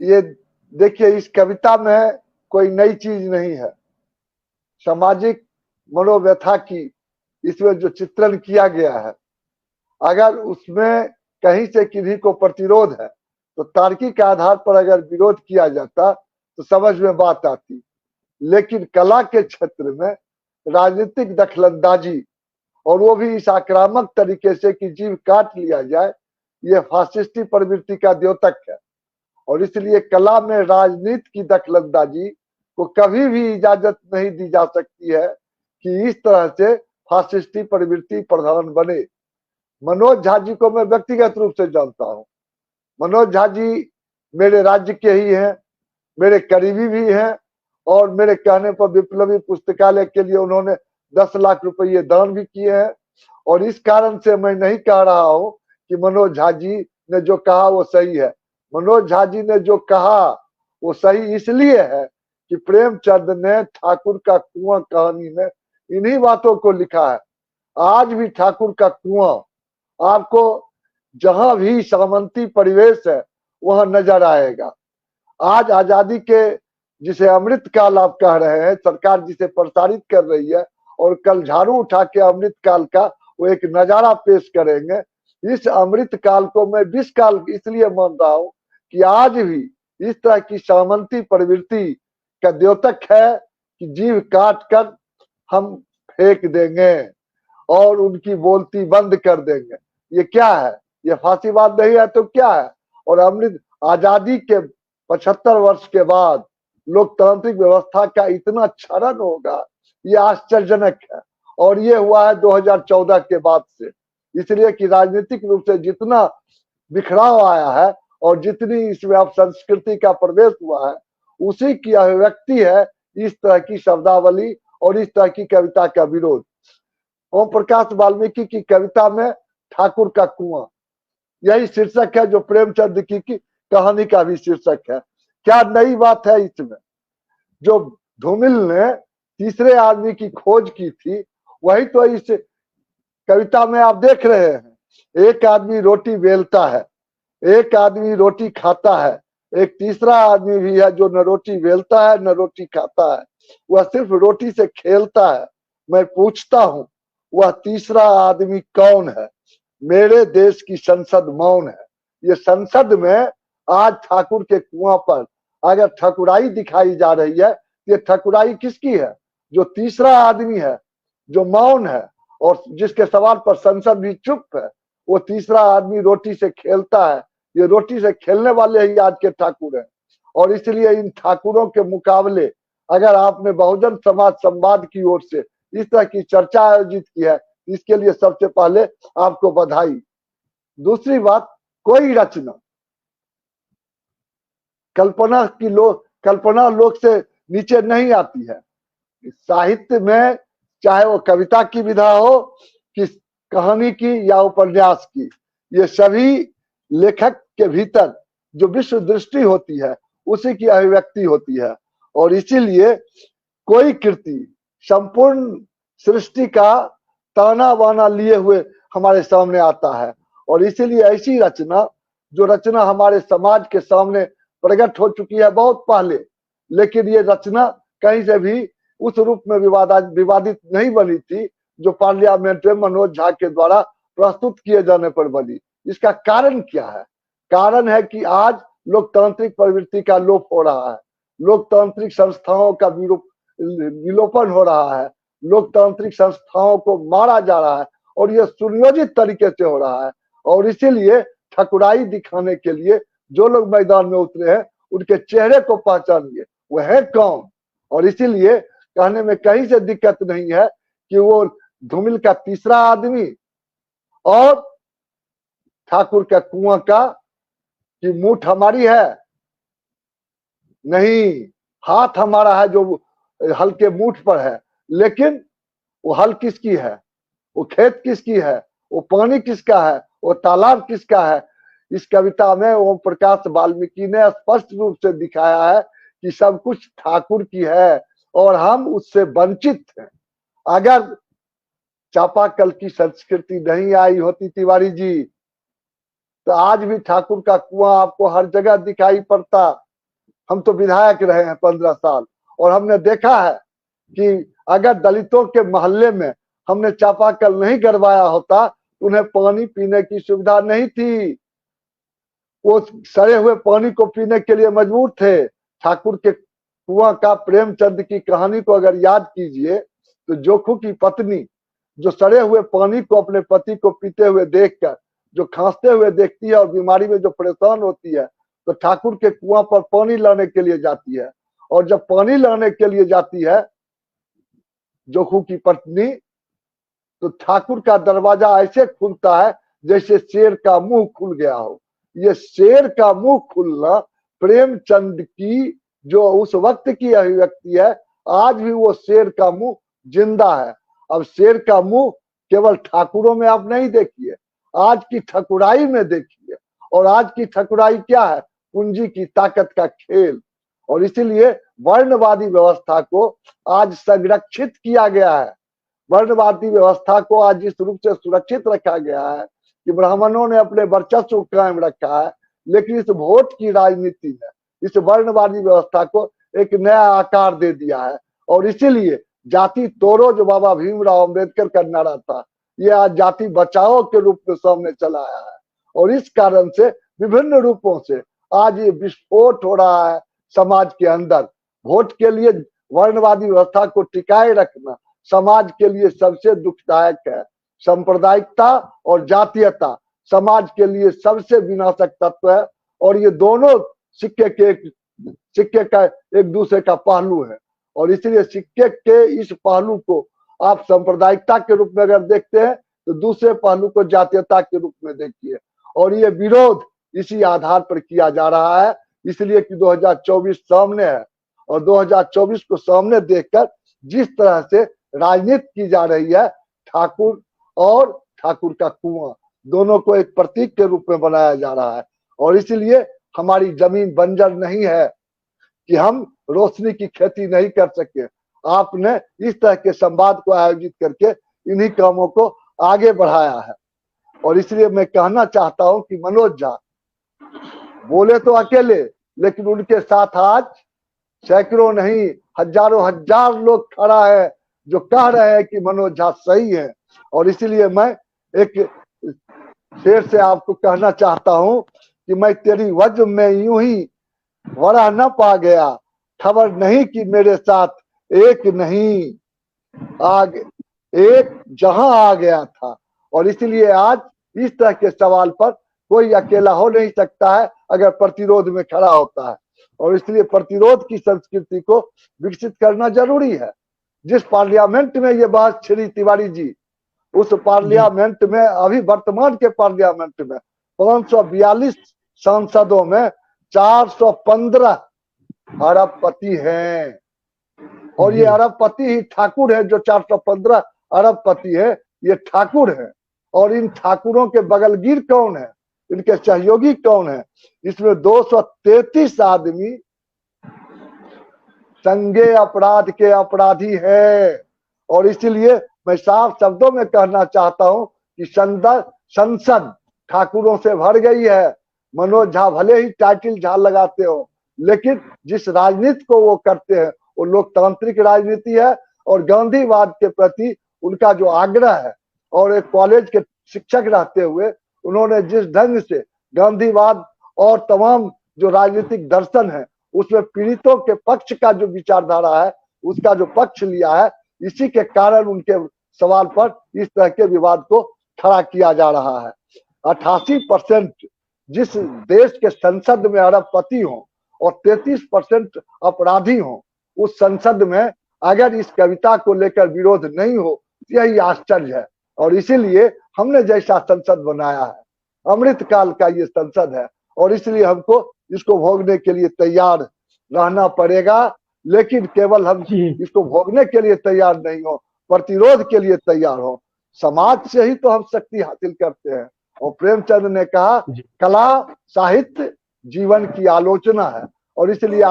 ये देखिए, इस कविता में कोई नई चीज नहीं है। सामाजिक मनोव्यथा की इसमें जो चित्रण किया गया है, अगर उसमें कहीं से किन्हीं को प्रतिरोध है तो तार्किक आधार पर अगर विरोध किया जाता तो समझ में बात आती। लेकिन कला के क्षेत्र में राजनीतिक दखलंदाजी, और वो भी इस आक्रामक तरीके से कि जीव काट लिया जाए, ये फासिस्टी प्रवृत्ति का द्योतक है। और इसलिए कला में राजनीति की दखलंदाजी को कभी भी इजाजत नहीं दी जा सकती है कि इस तरह से फासिस्टी प्रवृत्ति प्रधान बने। मनोज झा जी को मैं व्यक्तिगत रूप से जानता हूं। मनोज झा जी मेरे राज्य के ही हैं, मेरे करीबी भी हैं, और मेरे कहने पर विप्लवी पुस्तकालय के लिए उन्होंने 10 लाख रुपये दान भी किए हैं। और इस कारण से मैं नहीं कह रहा हूं कि मनोज झा जी ने जो कहा वो सही है। मनोज झा जी ने जो कहा वो सही इसलिए है कि प्रेमचंद ने ठाकुर का कुआं कहानी में इन्हीं बातों को लिखा है। आज भी ठाकुर का कुआं आपको जहां भी सामंती परिवेश है वहां नजर आएगा। आज आजादी के जिसे अमृत काल आप कह रहे हैं, सरकार जिसे प्रसारित कर रही है, और कल झाड़ू उठा के अमृत काल का वो एक नजारा पेश करेंगे। इस अमृत काल को मैं विष काल इसलिए मान रहा हूं कि आज भी इस तरह की सामंती प्रवृत्ति का द्योतक है कि जीव काट कर हम फेंक देंगे और उनकी बोलती बंद कर देंगे। ये क्या है? ये फांसीवाद नहीं है तो क्या है? और अमृत आजादी के 75 वर्ष के बाद लोकतांत्रिक व्यवस्था का इतना क्षरण होगा, ये आश्चर्यजनक है। और ये हुआ है 2014 के बाद से। इसलिए कि राजनीतिक रूप से जितना बिखराव आया है और जितनी इसमें अब संस्कृति का प्रवेश हुआ है, उसी की अभिव्यक्ति है इस तरह की शब्दावली और इस तरह की कविता का विरोध। ओम प्रकाश वाल्मीकि की कविता में ठाकुर का कुआं, यही शीर्षक है जो प्रेमचंद की कहानी का भी शीर्षक है। क्या नई बात है इसमें? जो धूमिल ने तीसरे आदमी की खोज की थी, वही तो इस कविता में आप देख रहे हैं। एक आदमी रोटी बेलता है, एक आदमी रोटी खाता है, एक तीसरा आदमी भी है जो न रोटी बेलता है न रोटी खाता है, वह सिर्फ रोटी से खेलता है। मैं पूछता हूं वह तीसरा आदमी कौन है? मेरे देश की संसद मौन है। ये संसद में आज ठाकुर के कुआं पर अगर ठकुराई दिखाई जा रही है, ये ठकुराई किसकी है? जो तीसरा आदमी है, जो मौन है और जिसके सवाल पर संसद भी चुप है, वो तीसरा आदमी रोटी से खेलता है। ये रोटी से खेलने वाले ही आज के ठाकुर हैं। और इसलिए इन ठाकुरों के मुकाबले अगर आपने बहुजन समाज संवाद की ओर से इस तरह की चर्चा आयोजित की है, इसके लिए सबसे पहले आपको बधाई। दूसरी बात, कोई रचना कल्पना लोक से नीचे नहीं आती है। साहित्य में चाहे वो कविता की विधा हो कि कहानी की या उपन्यास की, ये सभी लेखक के भीतर जो विश्व दृष्टि होती है उसी की अभिव्यक्ति होती है। और इसीलिए कोई कृति संपूर्ण सृष्टि का ताना बाना लिए हुए हमारे सामने आता है। और इसीलिए ऐसी रचना, जो रचना हमारे समाज के सामने प्रकट हो चुकी है बहुत पहले, लेकिन ये रचना कहीं से भी उस रूप में विवादित नहीं बनी थी जो पार्लियामेंट में मनोज झा के द्वारा प्रस्तुत किए जाने पर बनी। इसका कारण क्या है? कारण है कि आज लोकतांत्रिक प्रवृत्ति का लोप हो रहा है, लोकतांत्रिक संस्थाओं का विलोपन हो रहा है, लोकतांत्रिक संस्थाओं को मारा जा रहा है, और यह सुनियोजित तरीके से हो रहा है। और इसीलिए ठकुराई दिखाने के लिए जो लोग मैदान में उतरे हैं, उनके चेहरे को पहचानिए, वह है कौन। और इसीलिए कहने में कहीं से दिक्कत नहीं है कि वो धूमिल का तीसरा आदमी और ठाकुर का कुआं का कि मुठ हमारी है, नहीं, हाथ हमारा है जो हल के मुठ पर है। लेकिन वो हल किसकी है? वो खेत किसकी है? वो पानी किसका है? वो तालाब किसका है? इस कविता में ओम प्रकाश वाल्मीकि ने स्पष्ट रूप से दिखाया है कि सब कुछ ठाकुर की है और हम उससे वंचित हैं। अगर चापाकल की संस्कृति नहीं आई होती तिवारी जी, तो आज भी ठाकुर का कुआं आपको हर जगह दिखाई पड़ता। हम तो विधायक रहे हैं 15 साल, और हमने देखा है कि अगर दलितों के मोहल्ले में हमने चापाकल नहीं गड़वाया होता, उन्हें पानी पीने की सुविधा नहीं थी। वो सड़े हुए पानी को पीने के लिए मजबूर थे। ठाकुर के कुआं का प्रेमचंद की कहानी को अगर याद कीजिए तो जोखू की पत्नी जो सड़े हुए पानी को अपने पति को पीते हुए देखकर जो खांसते हुए देखती है और बीमारी में जो परेशान होती है, तो ठाकुर के कुआं पर पानी लाने के लिए जाती है। और जब पानी लाने के लिए जाती है जोखू की पत्नी, तो ठाकुर का दरवाजा ऐसे खुलता है जैसे शेर का मुंह खुल गया हो। ये शेर का मुंह खुलना प्रेमचंद की जो उस वक्त की अभिव्यक्ति है, आज भी वो शेर का मुंह जिंदा है। अब शेर का मुंह केवल ठाकुरों में आप नहीं देखिए, आज की ठकुराई में देखिए। और आज की ठकुराई क्या है? पूंजी की ताकत का खेल। और इसीलिए वर्णवादी व्यवस्था को आज संरक्षित किया गया है। वर्णवादी व्यवस्था को आज इस रूप से सुरक्षित रखा गया है कि ब्राह्मणों ने अपने वर्चस्व कायम रखा है, लेकिन इस वोट की राजनीति ने इस वर्णवादी व्यवस्था को एक नया आकार दे दिया है। और इसीलिए जाति तोड़ो जो बाबा भीमराव अंबेडकर का नारा था, यह आज जाति बचाओ के रूप में सामने चला आया है। और इस कारण से विभिन्न रूपों से आज ये विस्फोट हो रहा है समाज के अंदर। वोट के लिए वर्णवादी व्यवस्था को टिकाए रखना समाज के लिए सबसे दुखदायक है। सांप्रदायिकता और जातीयता समाज के लिए सबसे विनाशक तत्व है। और ये दोनों सिक्के का एक दूसरे का पहलू है। और इसलिए सिक्के के इस पहलू को आप सांप्रदायिकता के रूप में अगर देखते हैं तो दूसरे पहलू को जातीयता के रूप में देखिए। और ये विरोध इसी आधार पर किया जा रहा है, इसलिए कि 2024 सामने है। और 2024 को सामने देखकर जिस तरह से राजनीति की जा रही है, ठाकुर और ठाकुर का कुआं दोनों को एक प्रतीक के रूप में बनाया जा रहा है। और इसलिए हमारी जमीन बंजर नहीं है कि हम रोशनी की खेती नहीं कर सके। आपने इस तरह के संवाद को आयोजित करके इन्हीं कामों को आगे बढ़ाया है। और इसलिए मैं कहना चाहता हूं कि मनोज झा बोले तो अकेले, लेकिन उनके साथ आज सैकड़ों नहीं हजारों हजार लोग खड़ा है जो कह रहे हैं कि मनोज झा सही है। और इसीलिए मैं एक शेर से आपको कहना चाहता हूं कि मैं तेरी वज्र में यूं ही वरा न पा गया, खबर नहीं कि मेरे साथ एक नहीं आगे एक जहां आ गया था। और इसलिए आज इस तरह के सवाल पर कोई अकेला हो नहीं सकता है अगर प्रतिरोध में खड़ा होता है। और इसलिए प्रतिरोध की संस्कृति को विकसित करना जरूरी है। जिस पार्लियामेंट में ये बात श्री तिवारी जी, उस पार्लियामेंट में अभी वर्तमान के पार्लियामेंट में 542 सांसदों में 415 अरबपति हैं। और ये अरबपति ही ठाकुर है। जो 415 अरबपति है ये ठाकुर है। और इन ठाकुरों के बगलगीर कौन है, इनके सहयोगी कौन है? इसमें 233 आदमी संज्ञेय अपराध के अपराधी है। और इसलिए मैं साफ शब्दों में कहना चाहता हूं कि संसद ठाकुरों से भर गई है। मनोज झा भले ही टाइटल झा लगाते हो, लेकिन जिस राजनीति को वो करते हैं वो लोकतांत्रिक राजनीति है। और गांधीवाद के प्रति उनका जो आग्रह है, और एक कॉलेज के शिक्षक रहते हुए उन्होंने जिस ढंग से गांधीवाद और तमाम जो राजनीतिक दर्शन है उसमें पीड़ितों के पक्ष का जो विचारधारा है उसका जो पक्ष लिया है, इसी के कारण उनके सवाल पर इस तरह के विवाद को खड़ा किया जा रहा है। 88% जिस देश के संसद में अरबपति हो और 33% अपराधी हो, उस संसद में अगर इस कविता को लेकर विरोध नहीं हो, यही आश्चर्य है। और इसीलिए हमने जैसा संसद बनाया है, अमृत काल का ये संसद है। और इसलिए हमको इसको भोगने के लिए तैयार रहना पड़ेगा। लेकिन केवल हम इसको भोगने के लिए तैयार नहीं हो, प्रतिरोध के लिए तैयार हो। समाज से ही तो हम शक्ति हासिल करते हैं। और प्रेमचंद ने कहा कला साहित्य जीवन की आलोचना है। और इसलिए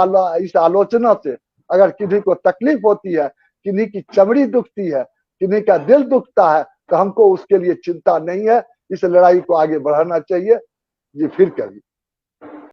इस आलोचना से अगर किसी को तकलीफ होती है, किन्हीं की चमड़ी दुखती है, किन्हीं का दिल दुखता है, तो हमको उसके लिए चिंता नहीं है। इस लड़ाई को आगे बढ़ाना चाहिए। जी फिर कभी।